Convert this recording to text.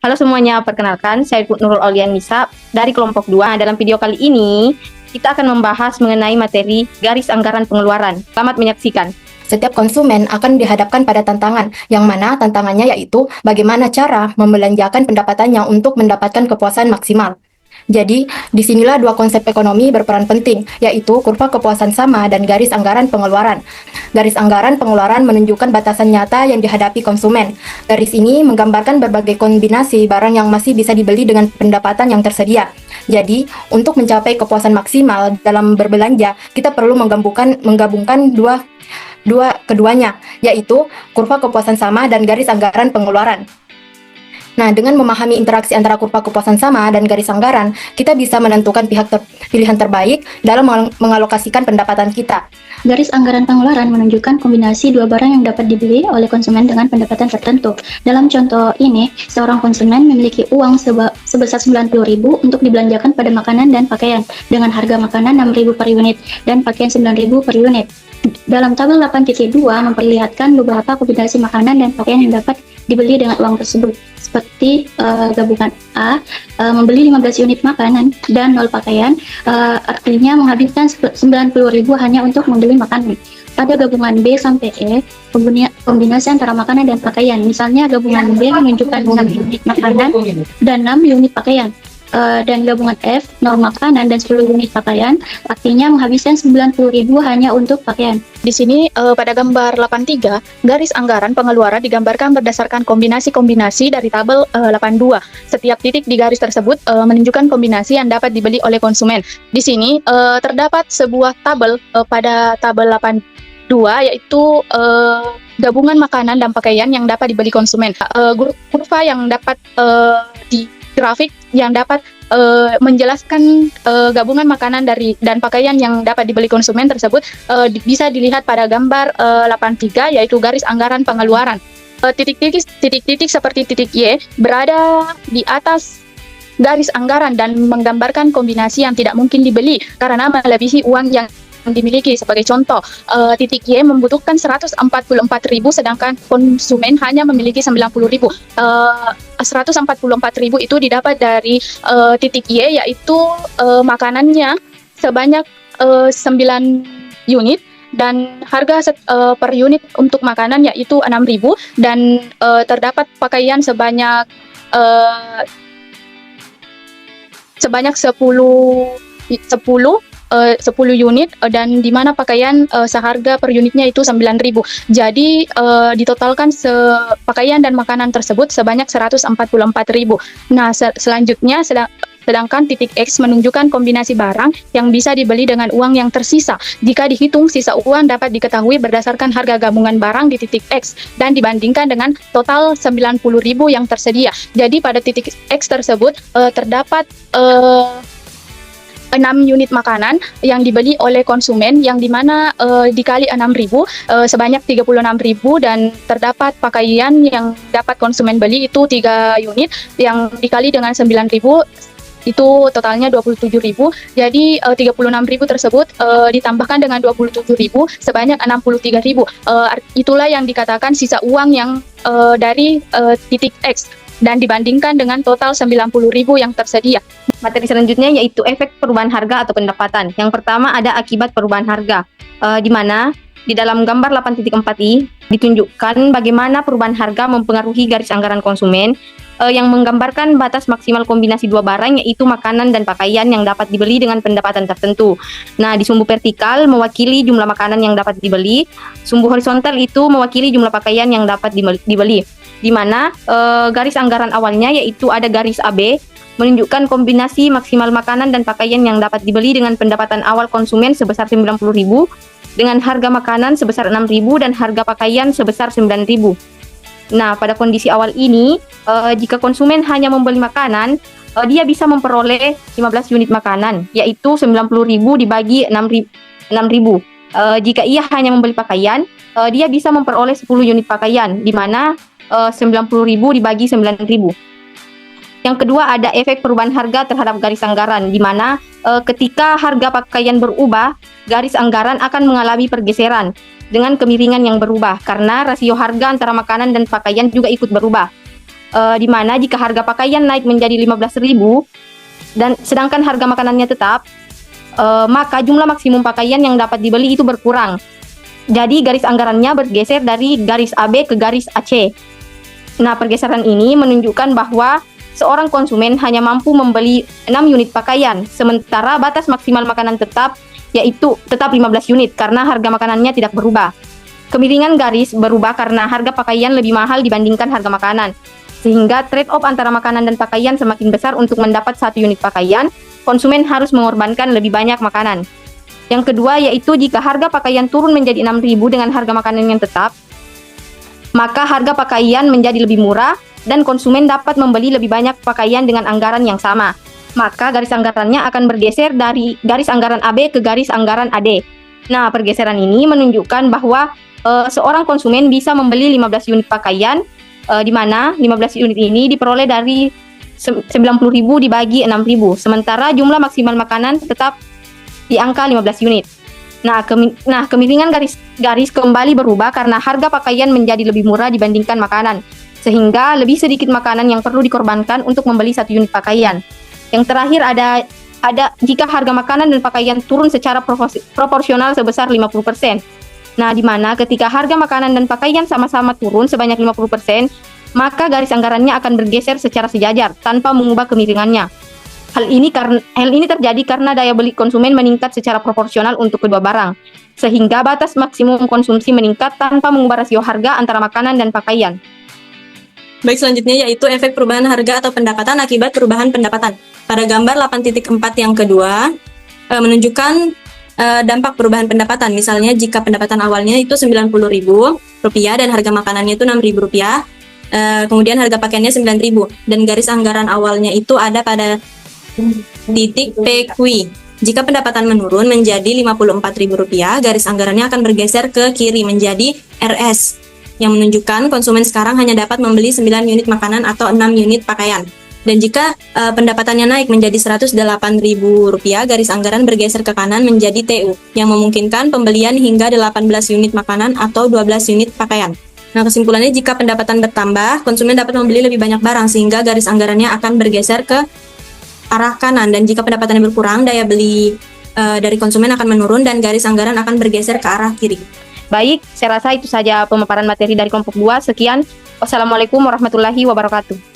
Halo semuanya, perkenalkan saya Nurul Aulian Nisa dari kelompok 2. Dalam video kali ini, kita akan membahas mengenai materi garis anggaran pengeluaran. Selamat menyaksikan. Setiap konsumen akan dihadapkan pada tantangan, yang mana tantangannya yaitu bagaimana cara membelanjakan pendapatannya untuk mendapatkan kepuasan maksimal. Jadi, disinilah dua konsep ekonomi berperan penting, yaitu kurva kepuasan sama dan garis anggaran pengeluaran. Garis anggaran pengeluaran menunjukkan batasan nyata yang dihadapi konsumen. Garis ini menggambarkan berbagai kombinasi barang yang masih bisa dibeli dengan pendapatan yang tersedia. Jadi, untuk mencapai kepuasan maksimal dalam berbelanja, kita perlu menggabungkan keduanya, yaitu kurva kepuasan sama dan garis anggaran pengeluaran. Nah, dengan memahami interaksi antara kurva kepuasan sama dan garis anggaran, kita bisa menentukan pilihan terbaik dalam mengalokasikan pendapatan kita. Garis anggaran pengeluaran menunjukkan kombinasi dua barang yang dapat dibeli oleh konsumen dengan pendapatan tertentu. Dalam contoh ini, seorang konsumen memiliki uang sebesar 90.000 untuk dibelanjakan pada makanan dan pakaian, dengan harga makanan 6.000 per unit dan pakaian 9.000 per unit. Dalam tabel 8.2 memperlihatkan beberapa kombinasi makanan dan pakaian yang dapat dibeli dengan uang tersebut, seperti gabungan A, membeli 15 unit makanan dan 0 pakaian, artinya menghabiskan 90.000 hanya untuk membeli makanan. Pada gabungan B sampai E, kombinasi antara makanan dan pakaian. Misalnya gabungan B menunjukkan 6 unit makanan dan 6 unit pakaian. Dan gabungan F, 0 makanan dan 10 unit pakaian, artinya menghabiskan 90.000 hanya untuk pakaian. Di sini pada gambar 83, garis anggaran pengeluaran digambarkan berdasarkan kombinasi-kombinasi dari tabel 82. Setiap titik di garis tersebut menunjukkan kombinasi yang dapat dibeli oleh konsumen. Di sini terdapat sebuah tabel pada tabel 82, yaitu gabungan makanan dan pakaian yang dapat dibeli konsumen. Kurva yang dapat di grafik yang dapat menjelaskan gabungan makanan dan pakaian yang dapat dibeli konsumen tersebut bisa dilihat pada gambar 83, yaitu garis anggaran pengeluaran. Titik-titik seperti titik Y berada di atas garis anggaran dan menggambarkan kombinasi yang tidak mungkin dibeli karena melebihi uang yang dimiliki. Sebagai contoh, titik Y membutuhkan 144.000 sedangkan konsumen hanya memiliki 90.000. 144.000 itu didapat dari titik Y, yaitu makanannya sebanyak 9 unit dan harga per unit untuk makanan yaitu 6.000, dan terdapat pakaian sebanyak 10 unit, dan di mana pakaian seharga per unitnya itu 9.000. Jadi ditotalkan pakaian dan makanan tersebut sebanyak 144.000. Nah, selanjutnya sedangkan titik X menunjukkan kombinasi barang yang bisa dibeli dengan uang yang tersisa. Jika dihitung, sisa uang dapat diketahui berdasarkan harga gabungan barang di titik X dan dibandingkan dengan total 90.000 yang tersedia. Jadi pada titik X tersebut terdapat 6 unit makanan yang dibeli oleh konsumen, yang dimana dikali 6.000 sebanyak 36.000, dan terdapat pakaian yang dapat konsumen beli itu 3 unit yang dikali dengan 9.000 itu totalnya 27.000. Jadi 36.000 tersebut ditambahkan dengan 27.000 sebanyak 63.000. Itulah yang dikatakan sisa uang yang dari titik X dan dibandingkan dengan total 90.000 yang tersedia. Materi selanjutnya yaitu efek perubahan harga atau pendapatan. Yang pertama ada akibat perubahan harga, di mana di dalam gambar 8.4i ditunjukkan bagaimana perubahan harga mempengaruhi garis anggaran konsumen, yang menggambarkan batas maksimal kombinasi dua barang yaitu makanan dan pakaian yang dapat dibeli dengan pendapatan tertentu. Nah, di sumbu vertikal mewakili jumlah makanan yang dapat dibeli, sumbu horizontal itu mewakili jumlah pakaian yang dapat dibeli. Di mana garis anggaran awalnya yaitu ada garis AB menunjukkan kombinasi maksimal makanan dan pakaian yang dapat dibeli dengan pendapatan awal konsumen sebesar 90.000 dengan harga makanan sebesar 6.000 dan harga pakaian sebesar 9.000. Nah, pada kondisi awal ini jika konsumen hanya membeli makanan, dia bisa memperoleh 15 unit makanan, yaitu 90.000 dibagi 6.000. Jika ia hanya membeli pakaian, dia bisa memperoleh 10 unit pakaian, di mana 90.000 dibagi 9.000. Yang kedua ada efek perubahan harga terhadap garis anggaran, di mana ketika harga pakaian berubah, garis anggaran akan mengalami pergeseran dengan kemiringan yang berubah karena rasio harga antara makanan dan pakaian juga ikut berubah. di mana jika harga pakaian naik menjadi 15.000 dan sedangkan harga makanannya tetap, maka jumlah maksimum pakaian yang dapat dibeli itu berkurang. Jadi garis anggarannya bergeser dari garis AB ke garis AC. Nah, pergeseran ini menunjukkan bahwa seorang konsumen hanya mampu membeli 6 unit pakaian, sementara batas maksimal makanan tetap yaitu tetap 15 unit karena harga makanannya tidak berubah. Kemiringan garis berubah karena harga pakaian lebih mahal dibandingkan harga makanan, sehingga trade-off antara makanan dan pakaian semakin besar. Untuk mendapat 1 unit pakaian, konsumen harus mengorbankan lebih banyak makanan. Yang kedua yaitu jika harga pakaian turun menjadi 6.000 dengan harga makanan yang tetap, maka harga pakaian menjadi lebih murah dan konsumen dapat membeli lebih banyak pakaian dengan anggaran yang sama. Maka garis anggarannya akan bergeser dari garis anggaran AB ke garis anggaran AD. Nah, pergeseran ini menunjukkan bahwa seorang konsumen bisa membeli 15 unit pakaian, di mana 15 unit ini diperoleh dari 90.000 dibagi 6.000, sementara jumlah maksimal makanan tetap di angka 15 unit. Nah, kemiringan garis kembali berubah karena harga pakaian menjadi lebih murah dibandingkan makanan, sehingga lebih sedikit makanan yang perlu dikorbankan untuk membeli 1 unit pakaian. Yang terakhir ada jika harga makanan dan pakaian turun secara proporsional sebesar 50%. Nah, di mana ketika harga makanan dan pakaian sama-sama turun sebanyak 50%, maka garis anggarannya akan bergeser secara sejajar tanpa mengubah kemiringannya. Hal ini terjadi karena daya beli konsumen meningkat secara proporsional untuk kedua barang, sehingga batas maksimum konsumsi meningkat tanpa mengubah rasio harga antara makanan dan pakaian. Baik, selanjutnya yaitu efek perubahan harga atau pendapatan akibat perubahan pendapatan. Pada gambar 8.4 yang kedua, menunjukkan dampak perubahan pendapatan. Misalnya jika pendapatan awalnya itu Rp90.000 dan harga makanannya itu Rp6.000, kemudian harga pakaiannya Rp9.000 dan garis anggaran awalnya itu ada pada titik PQ. Jika pendapatan menurun menjadi Rp54.000, garis anggarannya akan bergeser ke kiri menjadi RS, yang menunjukkan konsumen sekarang hanya dapat membeli 9 unit makanan atau 6 unit pakaian. Dan jika pendapatannya naik menjadi Rp108.000, garis anggaran bergeser ke kanan menjadi TU, yang memungkinkan pembelian hingga 18 unit makanan atau 12 unit pakaian. Nah, kesimpulannya jika pendapatan bertambah, konsumen dapat membeli lebih banyak barang sehingga garis anggarannya akan bergeser ke arah kanan, dan jika pendapatannya berkurang, daya beli dari konsumen akan menurun dan garis anggaran akan bergeser ke arah kiri. Baik, saya rasa itu saja pemaparan materi dari kelompok 2. Sekian. Wassalamualaikum warahmatullahi wabarakatuh.